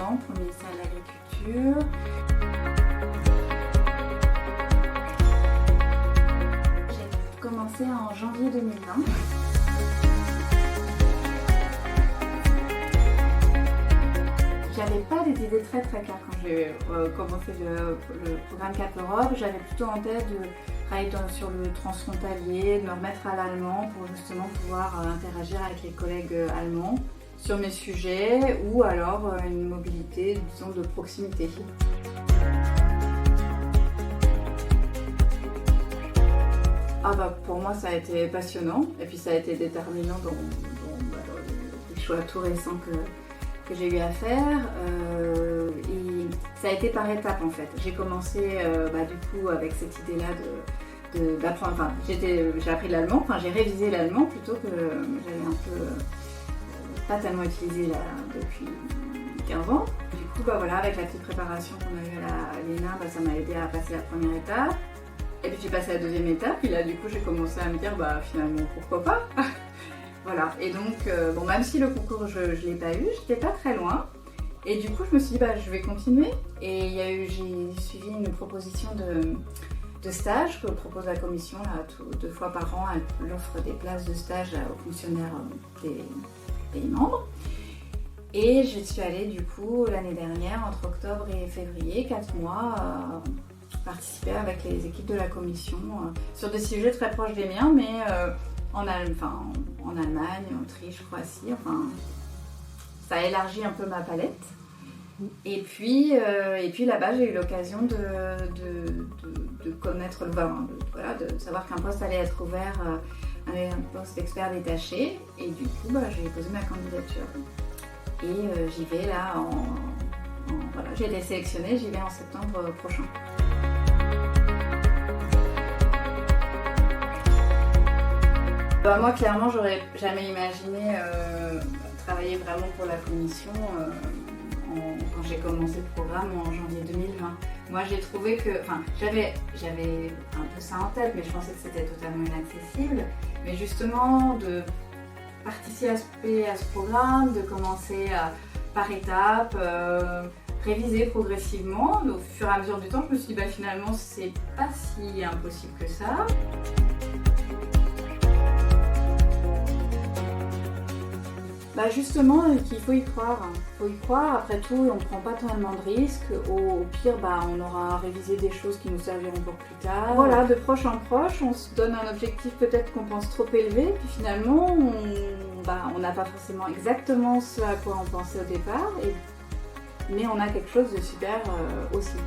temps pour le ministère de l'Agriculture. J'ai commencé en janvier 2020. J'avais pas des idées très claires quand j'ai commencé le programme Cap Europe. J'avais plutôt en tête de travailler sur le transfrontalier, de me remettre à l'allemand pour justement pouvoir interagir avec les collègues allemands sur mes sujets ou alors une mobilité, disons, de proximité. Ah bah, pour moi ça a été passionnant et puis ça a été déterminant dans les choix tout récents que j'ai eu à faire. Et ça a été par étapes en fait. J'ai commencé du coup avec cette idée-là d'apprendre. Enfin, j'ai appris l'allemand, enfin j'ai révisé l'allemand plutôt que j'avais un peu pas tellement utilisé là depuis 15 ans. Du coup, voilà, avec la petite préparation qu'on a eue à l'ENA, ça m'a aidé à passer la première étape. Et puis j'ai passé la deuxième étape, et là du coup j'ai commencé à me dire finalement pourquoi pas. Voilà, et donc même si le concours je l'ai pas eu, j'étais pas très loin. Et du coup je me suis dit je vais continuer. Et j'ai suivi une proposition de stage que propose la commission là, 2 fois par an. Elle offre des places de stage aux fonctionnaires des pays membres. Et je suis allée du coup l'année dernière, entre octobre et février, 4 mois, participer avec les équipes de la commission sur des sujets très proches des miens, mais en Allemagne, Autriche, Croatie, ça élargit un peu ma palette. Et puis là-bas, j'ai eu l'occasion de connaître de savoir qu'un poste allait être ouvert, un poste d'expert détaché. Et du coup, j'ai posé ma candidature. Et j'y vais là j'ai été sélectionnée, j'y vais en septembre prochain. Moi, clairement, j'aurais jamais imaginé travailler vraiment pour la commission quand j'ai commencé le programme en janvier 2020. Moi, j'ai trouvé que, j'avais un peu ça en tête, mais je pensais que c'était totalement inaccessible. Mais justement, de participer à ce programme, de commencer par étapes, réviser progressivement, au fur et à mesure du temps, je me suis dit finalement, c'est pas si impossible que ça. Justement, qu'il faut y croire. Il faut y croire, après tout, on ne prend pas tellement de risques. Au pire, on aura révisé des choses qui nous serviront pour plus tard. Voilà, de proche en proche, on se donne un objectif peut-être qu'on pense trop élevé, puis finalement, on n'a pas forcément exactement ce à quoi on pensait au départ, mais on a quelque chose de super aussi.